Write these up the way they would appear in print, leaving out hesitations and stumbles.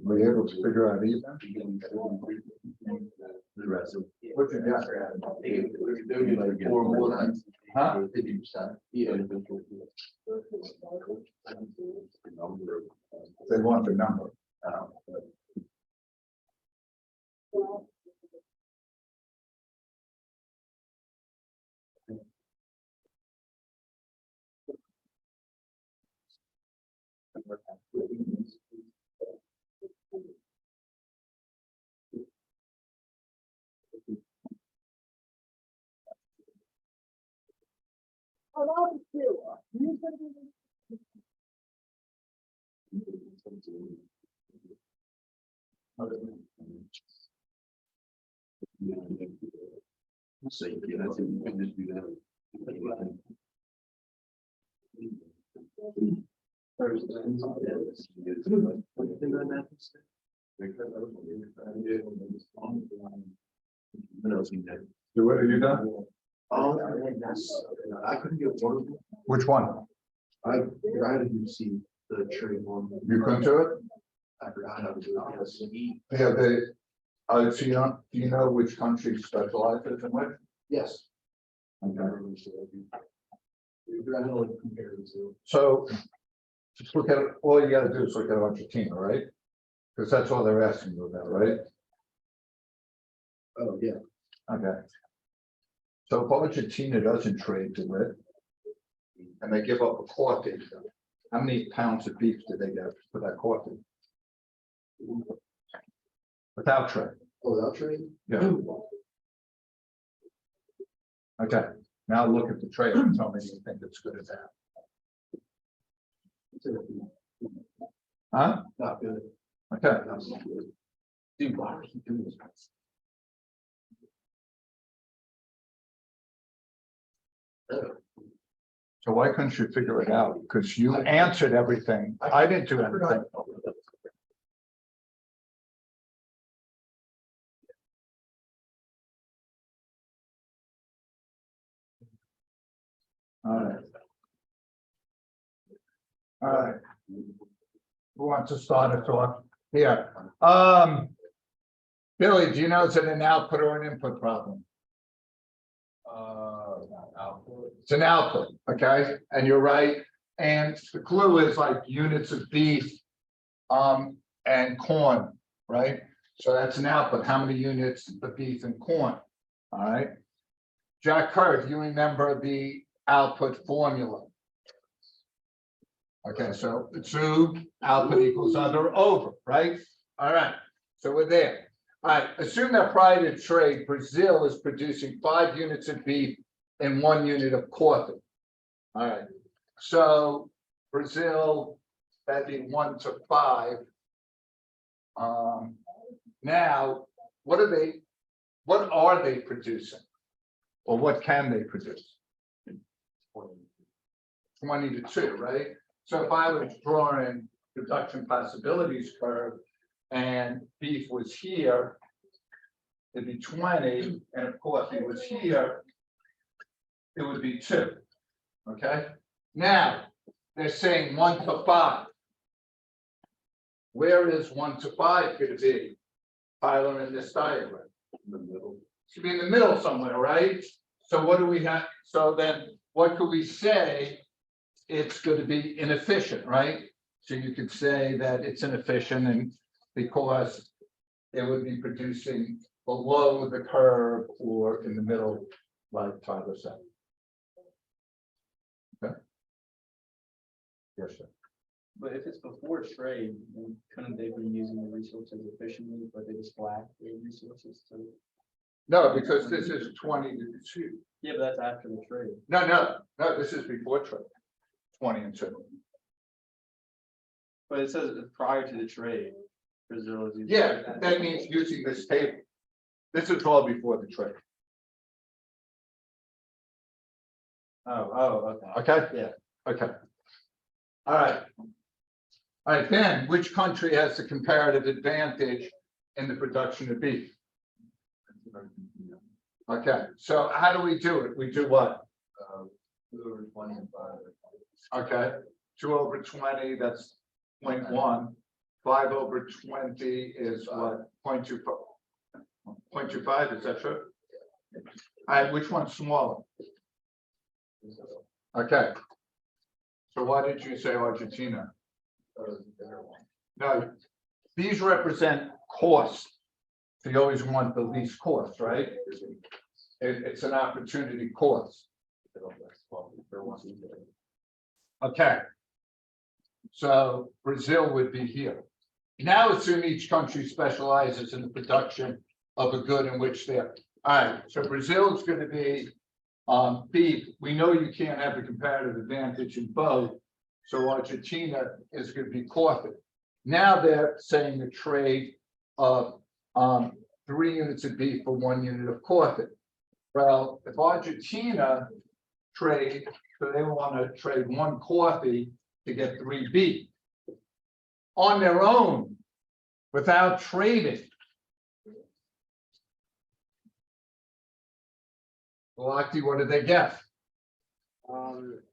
Were you able to figure out either? The rest of. What you got? Like 4 more lines. Huh? 50%. Yeah. They want the number. So you can just do that. So what have you done? I couldn't get one of them. Which one? I tried to see the trade one. You couldn't do it? I forgot how to do it. Yeah, they, so do you know which country specializes in which? Yes. Okay. We're gonna like compare the two. So just look at, all you gotta do is look at Argentina, right? Because that's all they're asking you about, right? Oh, yeah. Okay. So if Argentina doesn't trade to it, and they give up a coffee, how many pounds of beef do they get for that coffee? Without trade? Oh, without trade? Yeah. Okay, now look at the trade and tell me you think it's good as that. Huh? Not good. Okay, Not good. Dude, why are you doing this? so why couldn't you figure it out? Because you answered everything. I didn't do anything. All right. All right. Who wants to start us off? Here. Billy, do you know, is it an output or an input problem? It's an output, okay, and you're right. And the clue is like units of beef, and corn, right? So that's an output. How many units of beef and corn? All right. Jack Kerr, do you remember the output formula? Okay, so the two output equals under over, right? All right, so we're there. All right, assume that prior to trade, Brazil is producing 5 units of beef and 1 unit of coffee. All right, so Brazil, that'd be 1 to 5. Now, what are they producing? Or what can they produce? 20 to 2, right? So if I was drawing production possibilities curve and beef was here, it'd be 20, and of course it was here, it would be 2. Okay, now they're saying 1 to 5. Where is 1 to 5 going to be? Tyler, in this diagram? In the middle. It should be in the middle somewhere, right? So what do we have? So then what could we say? It's going to be inefficient, right? So you could say that it's inefficient, and because it would be producing below the curve or in the middle, like Tyler said. Okay. Yes, sir. But if it's before trade, then couldn't they be using the resources efficiently, but they just lack the resources to? No, because this is 20 to 2. Yeah, but that's after the trade. No, this is before trade. 20 and 2. But it says prior to the trade, Brazil is using. Yeah, that means using this table. This is all before the trade. Oh, okay. Okay? Yeah. Okay. All right. All right, then, which country has the comparative advantage in the production of beef? Okay, so how do we do it? We do what? 2 over 20 and 5. Okay, 2/20, that's 0.1. 5/20 is what? 0.25. 0.25, is that true? All right, which one's smaller? Okay. So why did you say Argentina? No, these represent cost. So you always want the least cost, right? It's an opportunity cost. Okay. So Brazil would be here. Now assume each country specializes in the production of a good in which they're. All right, so Brazil is going to be beef. We know you can't have the comparative advantage in both. So Argentina is going to be coffee. Now they're saying a trade of 3 units of beef for 1 unit of coffee. Well, if Argentina trade, so they want to trade 1 coffee to get 3 beef on their own without trading. Lucky, what did they get?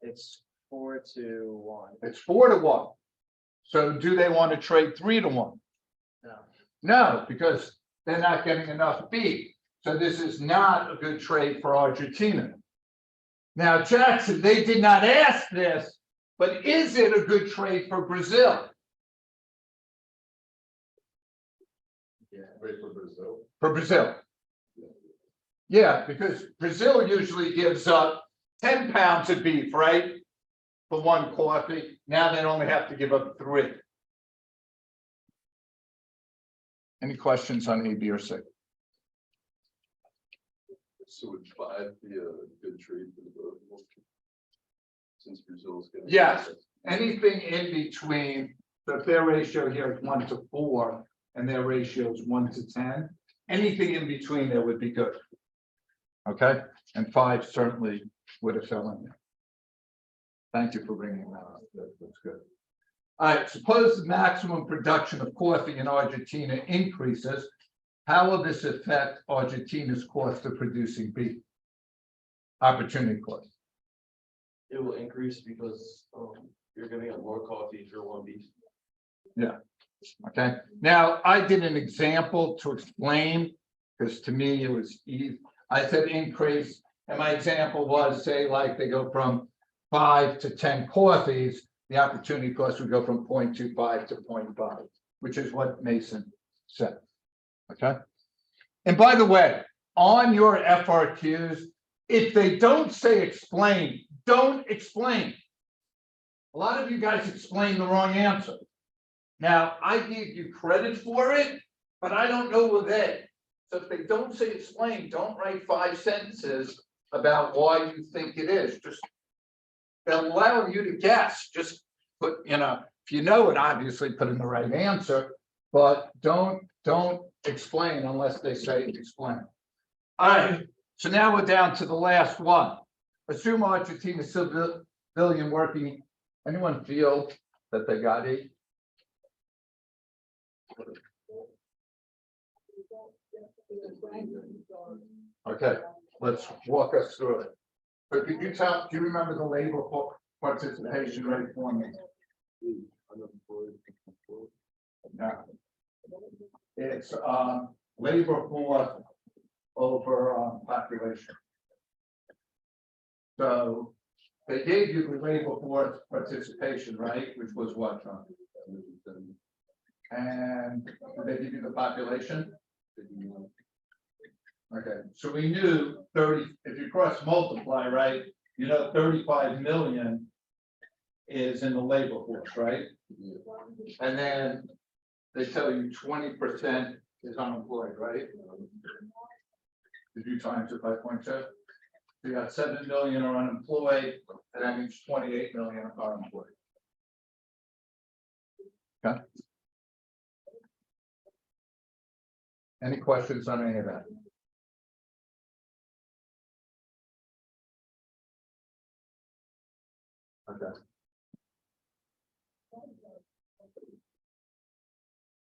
It's 4-1. It's 4-1. So do they want to trade 3-1? No. No, because they're not getting enough beef. So this is not a good trade for Argentina. Now, Jackson, they did not ask this, but is it a good trade for Brazil? Wait for Brazil. For Brazil. Yeah, because Brazil usually gives up 10 pounds of beef, right? For 1 coffee. Now they only have to give up 3. Any questions on A, B, or C? So would 5 be a good trade for the both? Since Brazil's gonna. Yes. Anything in between, so if their ratio here is 1-4 and their ratio is 1-10, anything in between there would be good. Okay, and 5 certainly would have fell in there. Thank you for bringing that up. That's good. All right, suppose the maximum production of coffee in Argentina increases. How will this affect Argentina's cost of producing beef? Opportunity cost. It will increase because you're giving up more coffee for 1 beef. Okay, now I did an example to explain, because to me it was easy. I said increase, and my example was, say, like they go from 5 to 10 coffees, the opportunity cost would go from 0.25 to 0.5, which is what Mason said. Okay. And by the way, on your FRQs, if they don't say explain, don't explain. A lot of you guys explain the wrong answer. Now, I gave you credit for it, but I don't know what they. So if they don't say explain, don't write 5 sentences about why you think it is. Just they'll allow you to guess. Just put, if you know it, obviously put in the right answer, but don't explain unless they say explain. All right, so now we're down to the last one. Assume Argentina civilian working. Anyone feel that they got it? Okay, let's walk us through it. But could you do you remember the labor for participation rate for me? No. It's labor force over population. So they gave you the labor force participation, right? Which was what, John? And did they give you the population? Okay, so we knew 30, if you cross multiply, right, 35 million is in the labor force, right? And then they tell you 20% is unemployed, right? Did you times it by 0.2? So you got 7 million are unemployed, and that means 28 million are employed. Okay. Any questions on any of that? Okay.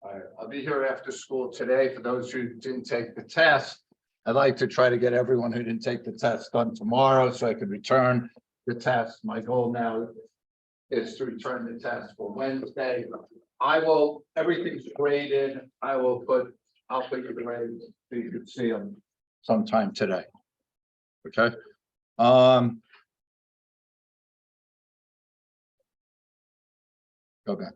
All right, I'll be here after school today. For those who didn't take the test, I'd like to try to get everyone who didn't take the test done tomorrow, so I could return the test. My goal now is to return the test for Wednesday. Everything's graded. I'll put your grades so you can see them sometime today. Okay. Go back.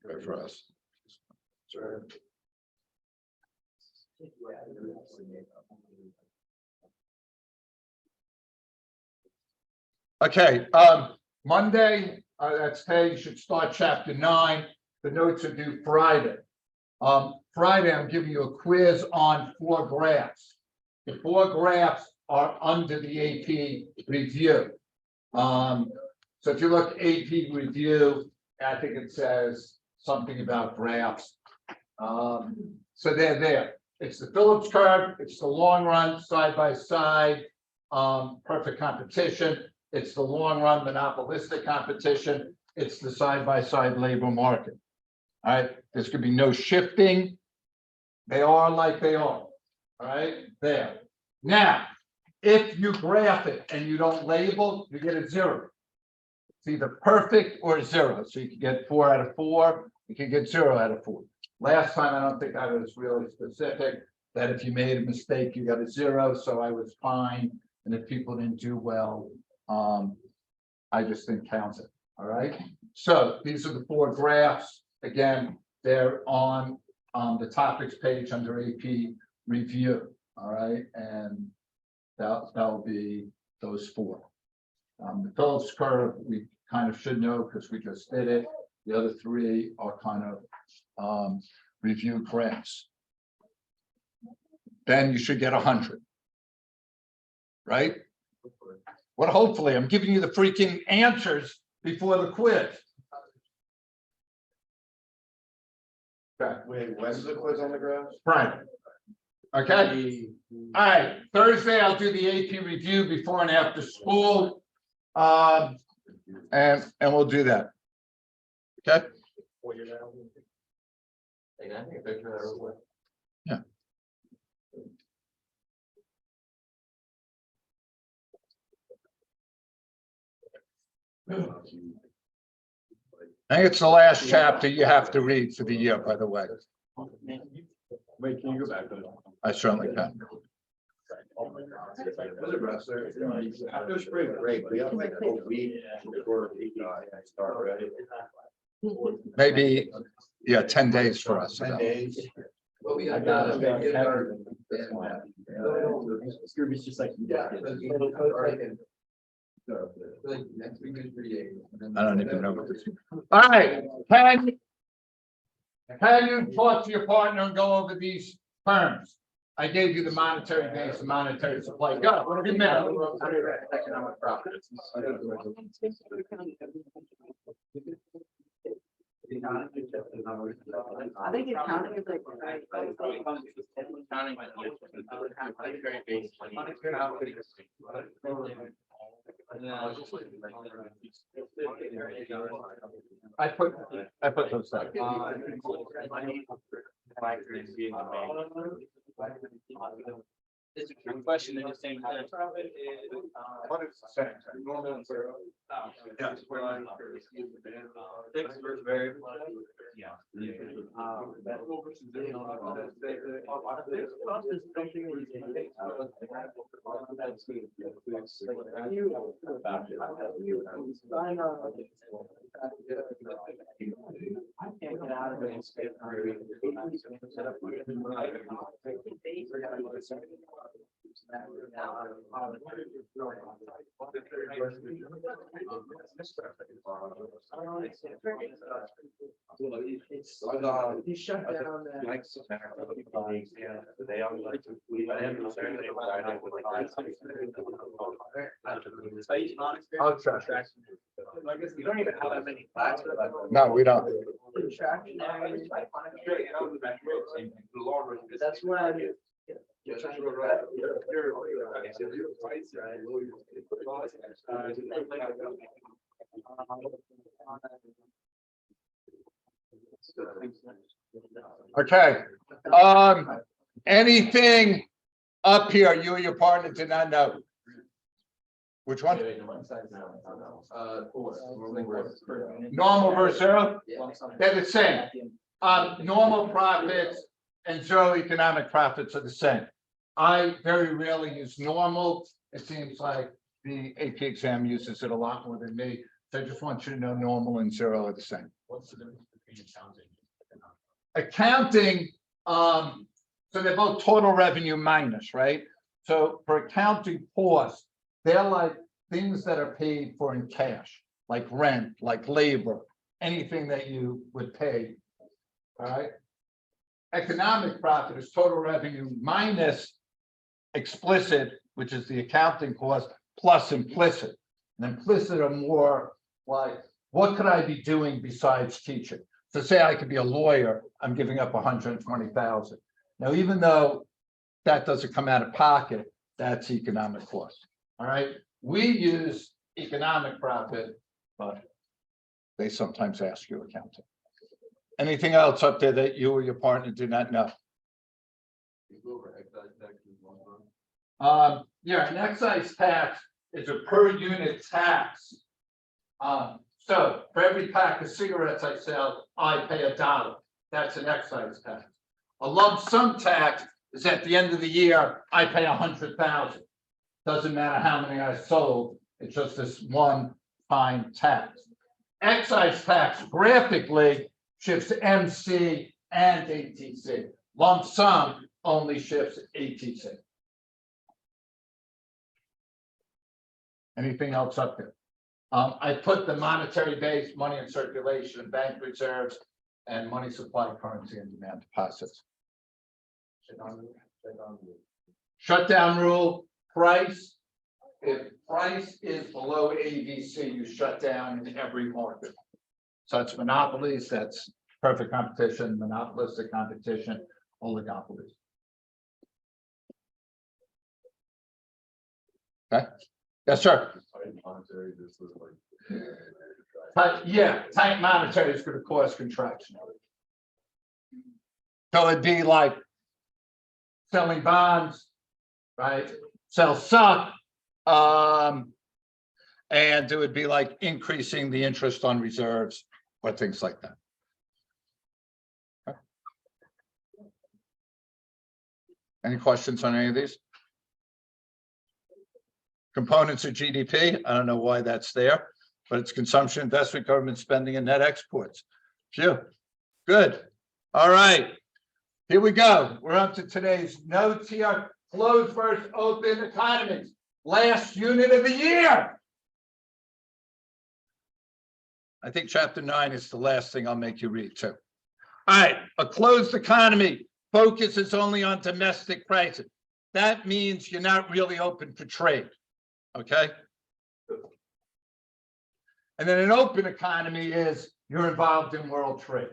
Good for us. Sure. Okay, Monday, that's today, you should start chapter 9. The notes are due Friday. Friday, I'm giving you a quiz on 4 graphs. The 4 graphs are under the AP review. So if you look at AP review, I think it says something about graphs. So they're there. It's the Phillips curve, it's the long run side by side, perfect competition. It's the long run monopolistic competition. It's the side by side labor market. All right, there's gonna be no shifting. They are like they are. All right, there. Now, if you graph it and you don't label, you get a 0. It's either perfect or 0. So you can get 4 out of 4. You can get 0 out of 4. Last time, I don't think I was really specific that if you made a mistake, you got a 0. So I was fine. And if people didn't do well, I just didn't count it. All right. So these are the 4 graphs. Again, they're on the topics page under AP review. All right. And that'll be those 4. The Phillips curve, we kind of should know because we just did it. The other 3 are kind of review graphs. Then you should get 100. Right? Well, hopefully, I'm giving you the freaking answers before the quiz. Okay. Wait, when's the quiz on the graph? Friday. Okay. All right. Thursday, I'll do the AP review before and after school. And we'll do that. Okay. Yeah. I think it's the last chapter you have to read for the year, by the way. Wait, can you go back? I certainly can. After spring break, we have like a week before we start, right? Maybe, yeah, 10 days for us. 10 days. I got it. It's just like. Next week is 3 days. I don't even know what this is. All right, can you talk to your partner and go over these terms? I gave you the monetary base, the monetary supply. Go, 2 minutes. Economic profit. I think accounting is like. I put those down. It's a trick question at the same time. What is the same? Yes. Fixed versus variable. Yeah. I can't get out of it. It's, No. he shut down that. I'll try. You don't even have that many classes. No, we don't. Contraction areas. That's when. Okay, anything up here you or your partner did not know? Which one? Normal versus zero? They're the same. Normal profits and zero economic profits are the same. I very rarely use normal. It seems like the AP exam uses it a lot more than me. So I just want you to know normal and zero are the same. What's the difference between Accounting, accounting? so they're both total revenue minus, right? So for accounting costs, they're like things that are paid for in cash, like rent, like labor, anything that you would pay. All right. Economic profit is total revenue minus explicit, which is the accounting cost, plus implicit. And implicit are more like, what could I be doing besides teaching? So say I could be a lawyer, I'm giving up 120,000. Now, even though that doesn't come out of pocket, that's economic cost. All right, we use economic profit, but they sometimes ask you accounting. Anything else up there that you or your partner do not know? Yeah, an excise tax is a per unit tax. So for every pack of cigarettes I sell, I pay $1. That's an excise tax. A lump sum tax is at the end of the year, I pay 100,000. Doesn't matter how many I sold, it's just this one time tax. Excise tax graphically shifts MC and ATC. Lump sum only shifts ATC. Anything else up there? I put the monetary base, money in circulation, bank reserves, and money supply, currency, and demand deposits. Shutdown rule, price. If price is below ABC, you shut down in every market. So it's monopolies, that's perfect competition, monopolistic competition, oligopolies. Okay, yes, sir. Yeah, tight monetary is going to cause contraction. So it'd be like selling bonds, right? Sell suck. And it would be like increasing the interest on reserves or things like that. Okay. Any questions on any of these? Components of GDP, I don't know why that's there, but it's consumption, investment, government spending, and net exports. Phew, good. All right, here we go. We're up to today's notes here. Closed versus open economies. Last unit of the year. I think chapter 9 is the last thing I'll make you read too. All right, a closed economy focuses only on domestic prices. That means you're not really open for trade. Okay. And then an open economy is you're involved in world trade.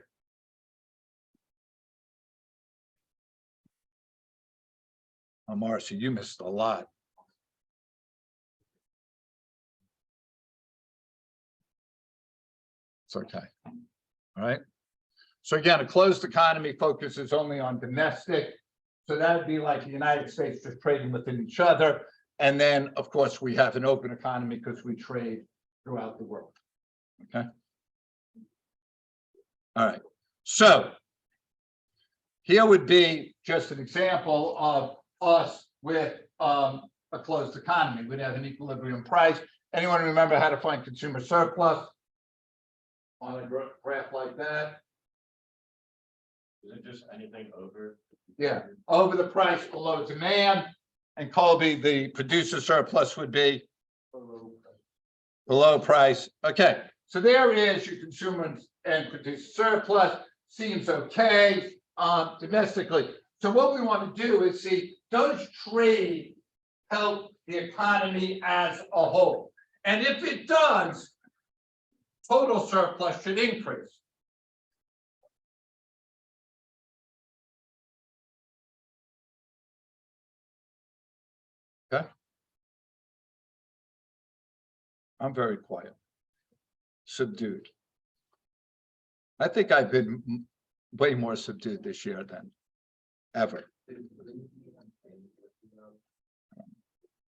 Oh, Marcy, you missed a lot. It's okay. All right. So again, a closed economy focuses only on domestic. So that would be like the United States just trading within each other. And then, of course, we have an open economy because we trade throughout the world. Okay. All right. So here would be just an example of us with a closed economy. We'd have an equilibrium price. Anyone remember how to find consumer surplus on a graph like that? Is it just anything over? Yeah, over the price, below demand. And Colby, the producer surplus would be below price. Okay, so there is your consumer and produce surplus, seems okay, domestically. So what we want to do is see, does trade help the economy as a whole? And if it does, total surplus should increase. Okay. I'm very quiet. Subdued. I think I've been way more subdued this year than ever.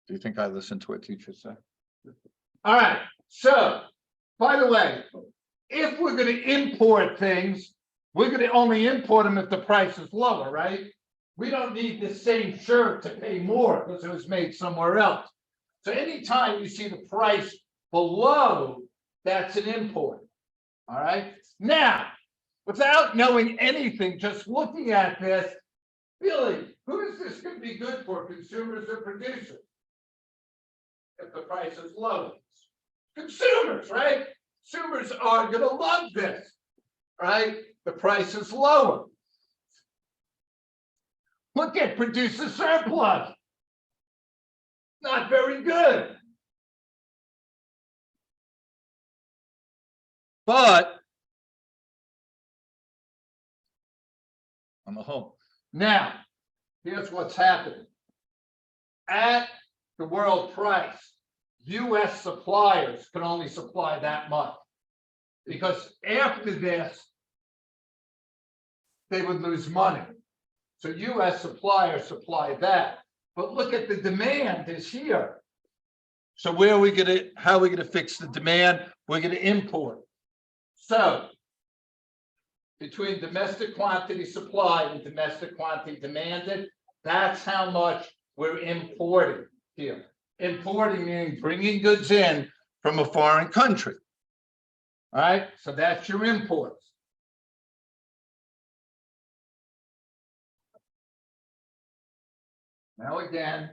Do you think I listened to what teachers say? All right, so, by the way, if we're gonna import things, we're gonna only import them if the price is lower, right? We don't need the same shirt to pay more because it was made somewhere else. So anytime you see the price below, that's an import. All right, now, without knowing anything, just looking at this, really, who is this gonna be good for, consumers or producers? If the price is low, consumers, right? Consumers are gonna love this, right? The price is lower. Look at producer surplus. Not very good. But on the whole, now, here's what's happening. At the world price, US suppliers can only supply that much. Because after this, they would lose money. So US suppliers supply that. But look at the demand is here. So where are we gonna, how are we gonna fix the demand? We're gonna import. So between domestic quantity supply and domestic quantity demanded, that's how much we're importing here. Importing meaning bringing goods in from a foreign country. All right, so that's your imports. Now again,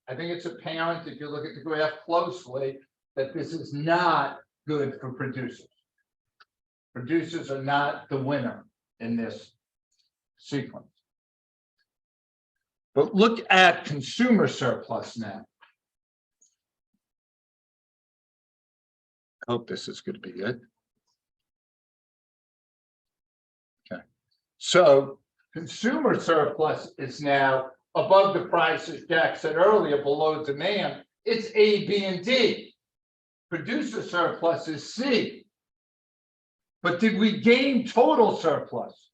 I think it's apparent if you look at the graph closely that this is not good for producers. Producers are not the winner in this sequence. But look at consumer surplus now. I hope this is going to be good. Okay, so consumer surplus is now above the price, as Jack said earlier, below demand. It's A, B, and D. Producer surplus is C. But did we gain total surplus?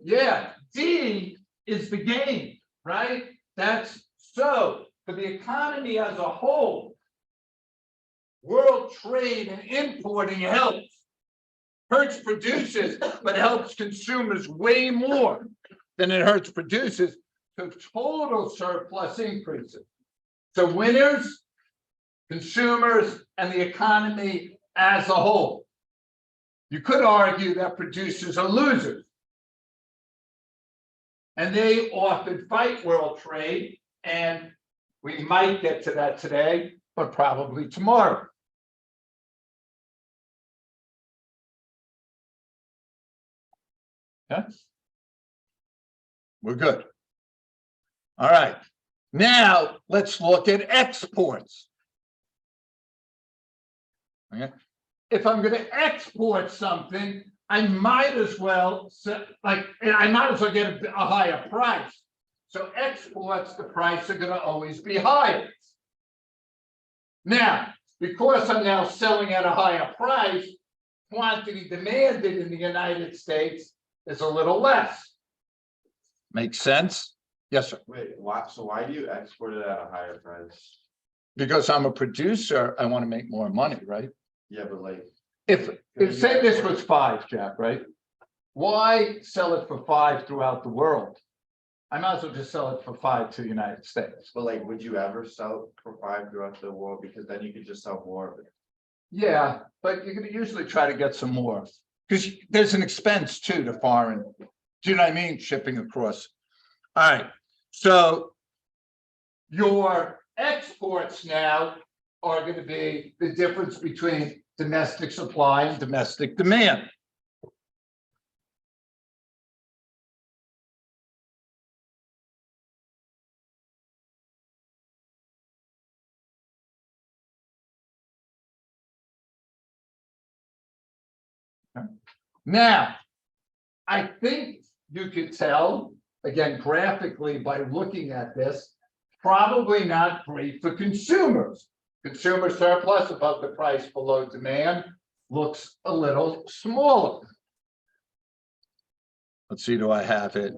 Yeah, D is the gain, right? That's so for the economy as a whole, world trade and importing helps. Hurts producers, but helps consumers way more than it hurts producers. So total surplus increases. So winners, consumers, and the economy as a whole. You could argue that producers are losers. And they often fight world trade, and we might get to that today, but probably tomorrow. Yeah. We're good. All right. Now let's look at exports. Okay. If I'm going to export something, I might as well get a higher price. So exports, the price are going to always be higher. Now, because I'm now selling at a higher price, quantity demanded in the United States is a little less. Makes sense? Yes, sir. Wait, why, so why do you export it at a higher price? Because I'm a producer, I want to make more money, right? Yeah, but like, If say this was 5, Jack, right? Why sell it for 5 throughout the world? I might as well just sell it for 5 to the United States. but like, would you ever sell it for 5 throughout the world? Because then you could just sell more of it. Yeah, but you're gonna usually try to get some more. Because there's an expense too to foreign, do you know what I mean? Shipping across. All right, so your exports now are gonna be the difference between domestic supply and domestic demand. Now, I think you could tell, again, graphically by looking at this, probably not great for consumers. Consumer surplus above the price below demand looks a little smaller. Let's see, do I have it?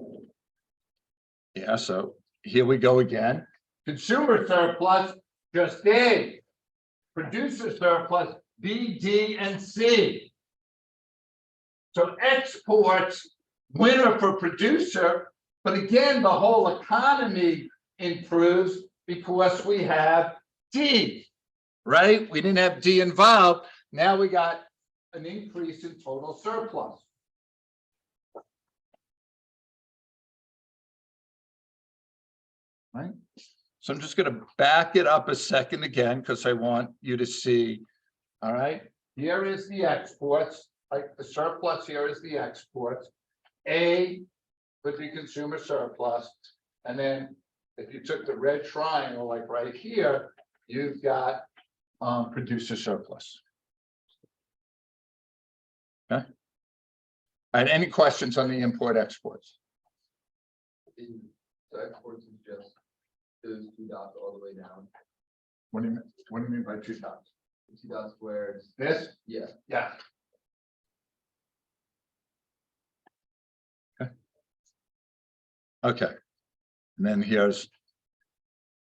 Yeah, so here we go again. Consumer surplus, just A. Producer surplus, B, D, and C. So exports, winner for producer, but again, the whole economy improves because we have D, right? We didn't have D involved. Now we got an increase in total surplus. Right? So I'm just going to back it up a second again because I want you to see. All right, here is the exports. Like the surplus here is the exports. A would be consumer surplus. And then if you took the red triangle, like right here, you've got producer surplus. Okay. All right, any questions on the import exports? The exports is just those two dots all the way down. What do you mean by 2 dots? The two dots where it's, This? yeah, Yeah. Okay, and then here's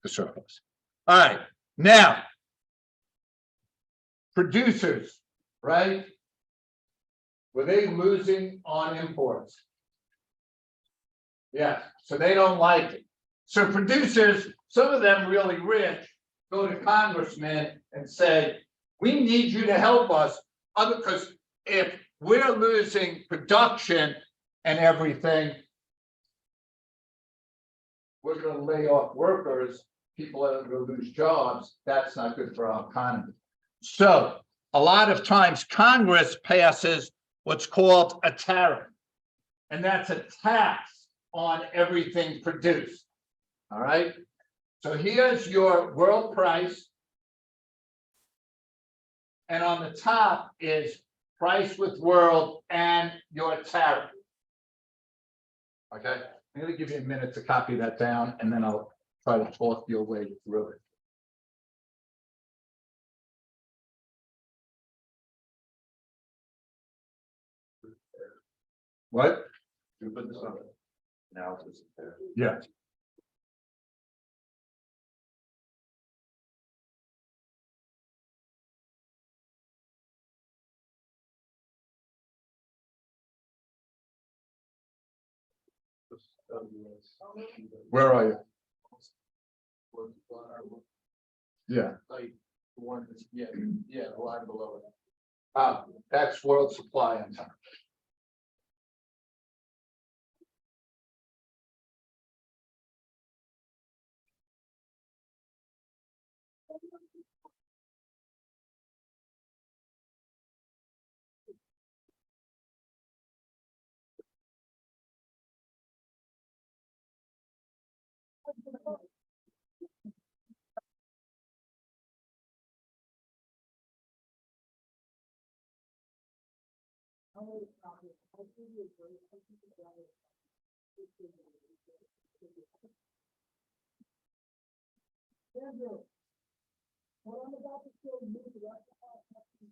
the surplus. All right, now producers, right? Were they losing on imports? Yeah, so they don't like it. So producers, some of them really rich, go to congressmen and say, we need you to help us, because if we're losing production and everything, we're going to lay off workers, people are going to lose jobs. That's not good for our economy. So a lot of times Congress passes what's called a tariff, and that's a tax on everything produced. All right. So here's your world price. And on the top is price with world and your tariff. Okay. I'm going to give you a minute to copy that down, and then I'll try to talk your way through it. What? We put this on analysis there. Yeah. Where are you? Yeah. Like, the one, yeah, the line below it. That's world supply and time.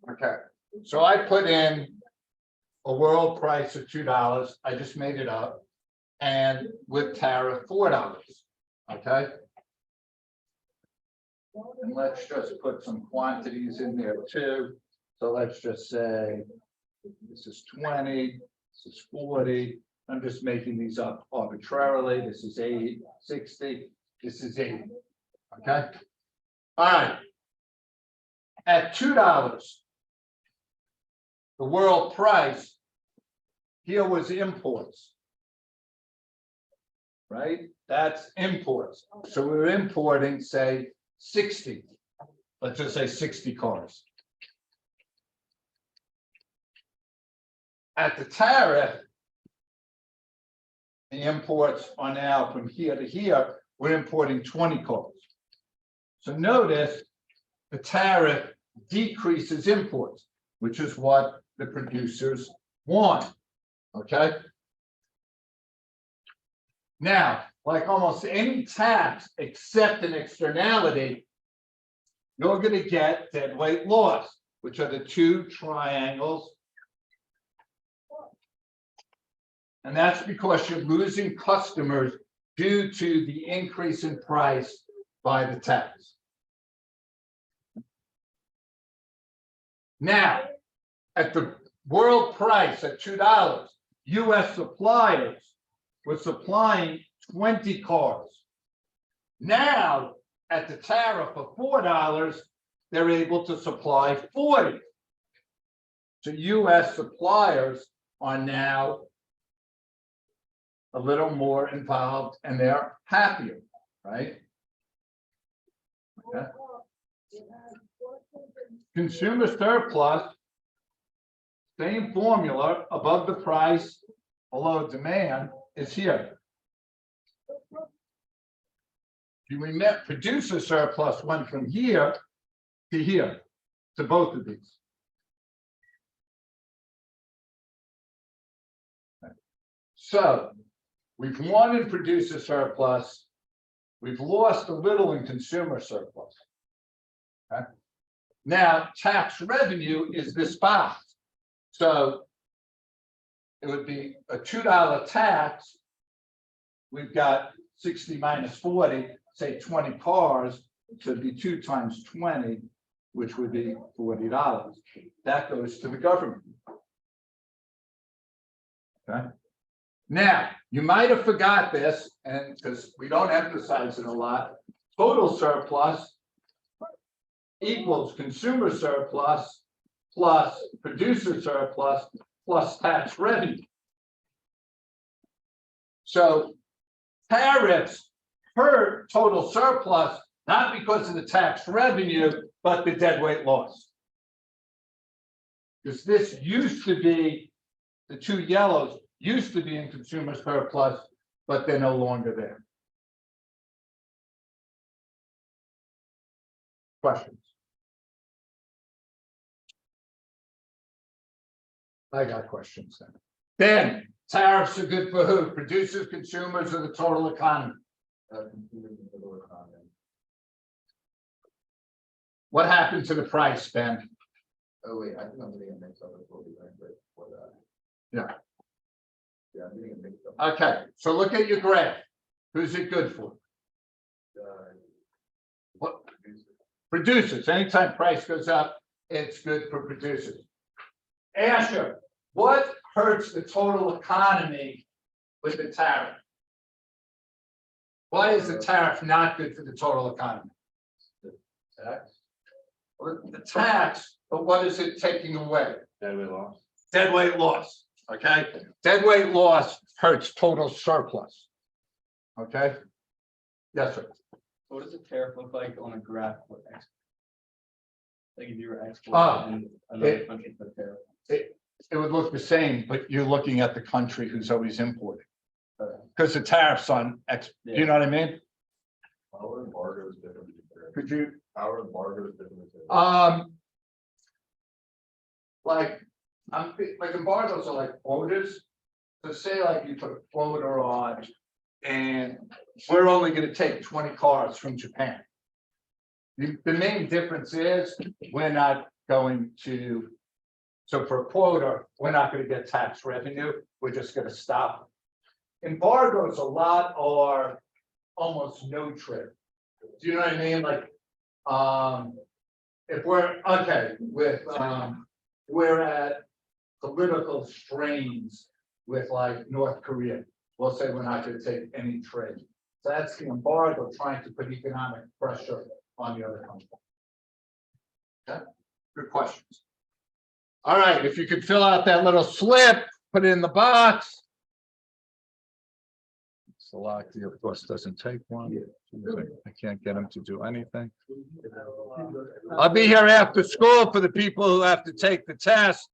Okay, so I put in a world price of $2. I just made it up, and with tariff $4. Okay. And let's just put some quantities in there too. So let's just say this is 20, this is 40. I'm just making these up arbitrarily. This is 80, 60, this is 80. Okay. All right. At $2, the world price here was imports. Right? That's imports. So we're importing, say, 60. Let's just say 60 cars. at the tariff, the imports are now from here to here, we're importing 20 cars. So notice the tariff decreases imports, which is what the producers want, okay? Now, like almost any tax except an externality, you're gonna get deadweight loss, which are the two triangles. And that's because you're losing customers due to the increase in price by the tax. Now, at the world price at $2, US suppliers were supplying 20 cars. Now, at the tariff of $4, they're able to supply 40. So US suppliers are now a little more involved and they're happier, right? Okay. Consumer surplus, same formula, above the price, below demand is here. You remember, producer surplus went from here to here, to both of these. So we've won in producer surplus. We've lost a little in consumer surplus. Okay. Now, tax revenue is this box. So it would be a $2 tax. We've got 60 minus 40, say 20 cars, so it'd be 2 times 20, which would be $40. That goes to the government. Okay. Now, you might have forgot this, and because we don't emphasize it a lot, total surplus equals consumer surplus plus producer surplus plus tax revenue. So tariffs hurt total surplus, not because of the tax revenue, but the deadweight loss. Because this used to be, the two yellows used to be in consumer surplus, but they're no longer there. Questions? I got questions then. Then tariffs are good for who? Producers, consumers, or the total economy? What happened to the price, Ben? Oh, wait, I think I'm getting a mix up with what we went with for that. Yeah. Yeah, I'm getting a mix up. Okay, so look at your graph. Who's it good for? What? Producers. Anytime price goes up, it's good for producers. Asher, what hurts the total economy with the tariff? Why is the tariff not good for the total economy? Tax? Well, the tax, but what is it taking away? Deadweight loss. Deadweight loss, okay? Deadweight loss hurts total surplus. Okay? Yes, sir. What does the tariff look like on a graph for export? Like if you were Ah, exporting in another it- country for tariff. It would look the same, but you're looking at the country who's always importing. Because the tariffs on you know what I mean? Our embargo is different. Could you, Our embargo is different. like embargoes are like quotas. So say like you put a quota on and we're only gonna take 20 cars from Japan. The main difference is we're not going to, so for a quota, we're not gonna get tax revenue, we're just gonna stop. Embargoes, a lot are almost no trade. Do you know what I mean? Like, if we're, okay, with, we're at political strains with like North Korea, we'll say we're not gonna take any trade. So that's the embargo trying to put economic pressure on the other country. Okay, good questions. All right, if you could fill out that little slip, put it in the box. Select, of course, doesn't take one. I can't get him to do anything. I'll be here after school for the people who have to take the test.